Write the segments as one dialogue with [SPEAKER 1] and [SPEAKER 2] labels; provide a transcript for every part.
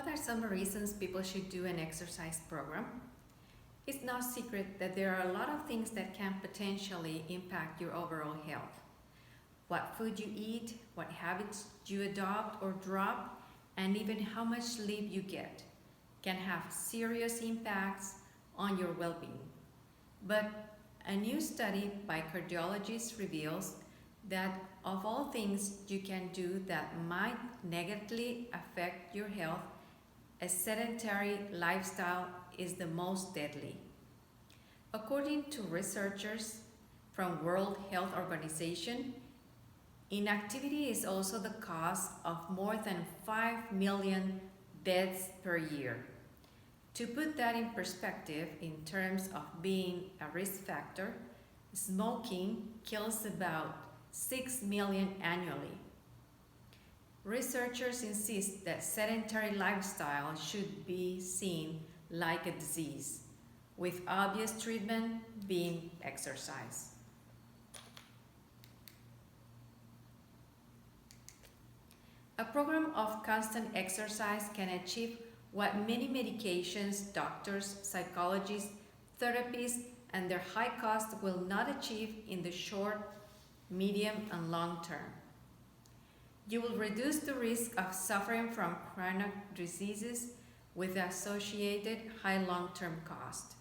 [SPEAKER 1] What are some reasons people should do an exercise program? It's no secret that there are a lot of things that can potentially impact your overall health. What food you eat, what habits you adopt or drop, and even how much sleep you get can have serious impacts on your well-being. But a new study by cardiologists reveals that of all things you can do that might negatively affect your health, a sedentary lifestyle is the most deadly. According to researchers from World Health Organization, inactivity is also the cause of more than 5 million deaths per year. To put that in perspective in terms of being a risk factor, smoking kills about 6 million annually. Researchers insist that sedentary lifestyle should be seen like a disease, with obvious treatment being exercise. A program of constant exercise can achieve what many medications, doctors, psychologists, therapists, and their high cost will not achieve in the short, medium, and long term. You will reduce the risk of suffering from chronic diseases with associated high long-term cost.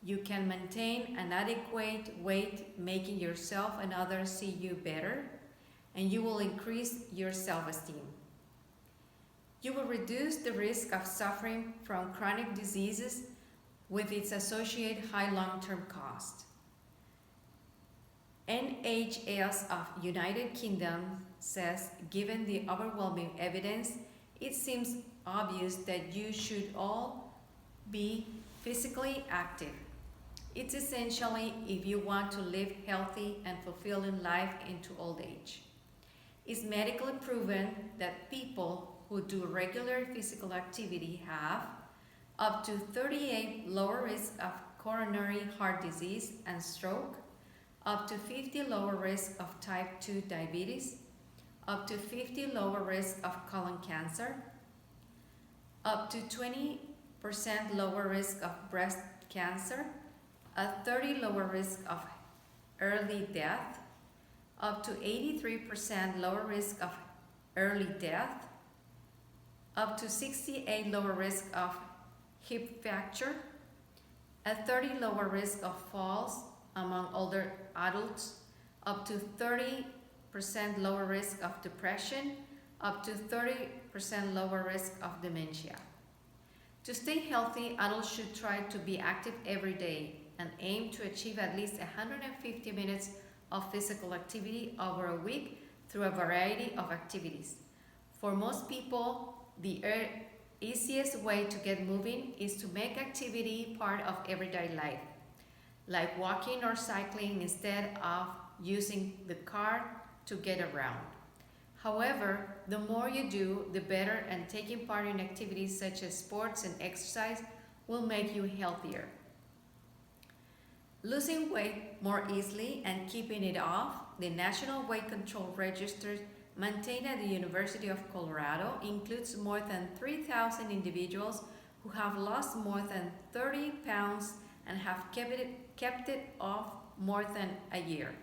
[SPEAKER 1] You can maintain an adequate weight, making yourself and others see you better, and you will increase your self-esteem. You will reduce the risk of suffering from chronic diseases with its associated high long-term cost. NHS of United Kingdom says, given the overwhelming evidence, it seems obvious that you should all be physically active. It's essentially if you want to live healthy and fulfilling life into old age. It's medically proven that people who do regular physical activity have up to 38 lower risk of coronary heart disease and stroke, up to 50 lower risk of type 2 diabetes, up to 50 lower risk of colon cancer, up to 20% lower risk of breast cancer, a 30 lower risk of early death, up to 83% lower risk of early death, up to 68 lower risk of hip fracture, a 30 lower risk of falls among older adults, up to 30% lower risk of depression, up to 30% lower risk of dementia. To stay healthy, adults should try to be active every day and aim to achieve at least 150 minutes of physical activity over a week through a variety of activities. For most people, the easiest way to get moving is to make activity part of everyday life, like walking or cycling instead of using the car to get around. However, the more you do, the better, and taking part in activities such as sports and exercise will make you healthier. Losing weight more easily and keeping it off, the National Weight Control Register maintained at the University of Colorado includes more than 3,000 individuals who have lost more than 30 pounds and have kept it off more than a year.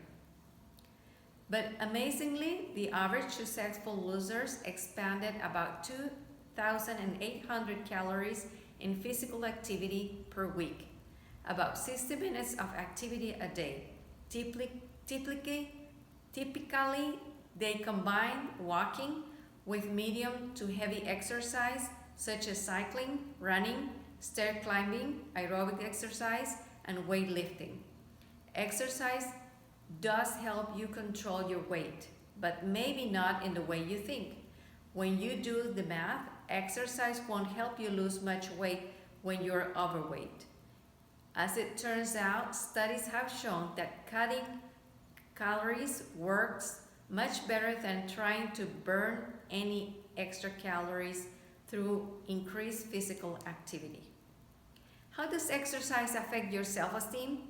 [SPEAKER 1] But amazingly, the average successful losers expended about 2,800 calories in physical activity per week, about 60 minutes of activity a day. Typically, they combine walking with medium to heavy exercise such as cycling, running, stair climbing, aerobic exercise, and weightlifting. Exercise does help you control your weight, but maybe not in the way you think. When you do the math, exercise won't help you lose much weight when you're overweight. As it turns out, studies have shown that cutting calories works much better than trying to burn any extra calories through increased physical activity. How does exercise affect your self-esteem?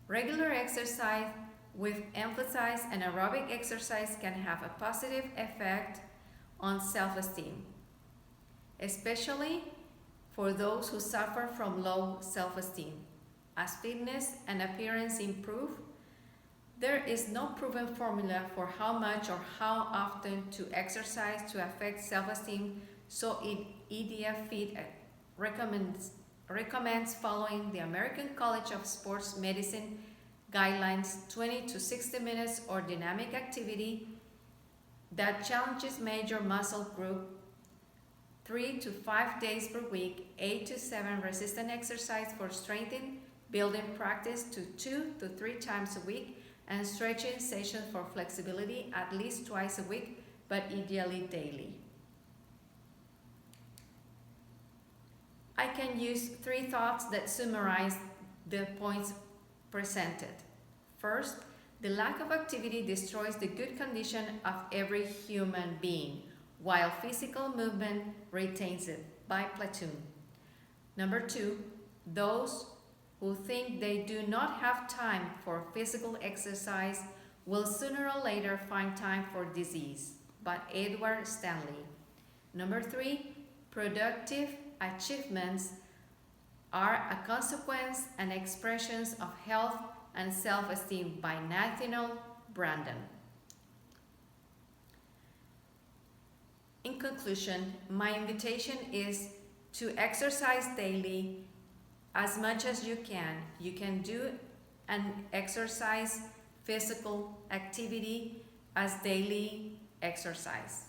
[SPEAKER 1] Regular exercise with emphasis and aerobic exercise can have a positive effect on self-esteem. especially for those who suffer from low self-esteem. As fitness and appearance improve, there is no proven formula for how much or how often to exercise to affect self-esteem, so EDF Fit recommends following the American College of Sports Medicine guidelines 20 to 60 minutes or dynamic activity that challenges major muscle group 3 to 5 days per week, 8 to 7 resistant exercise for strengthening, building practice to 2 to 3 times a week, and stretching sessions for flexibility at least twice a week, but ideally daily. I can use 3 thoughts that summarize the points presented. First, the lack of activity destroys the good condition of every human being, while physical movement retains it, by Platoon. Number 2, those who think they do not have time for physical exercise will sooner or later find time for disease, by Edward Stanley. Number 3, productive achievements are a consequence and expressions of health and self-esteem, by Nathaniel Branden. In conclusion, my invitation is to exercise daily as much as you can. You can do an exercise physical activity as daily exercise.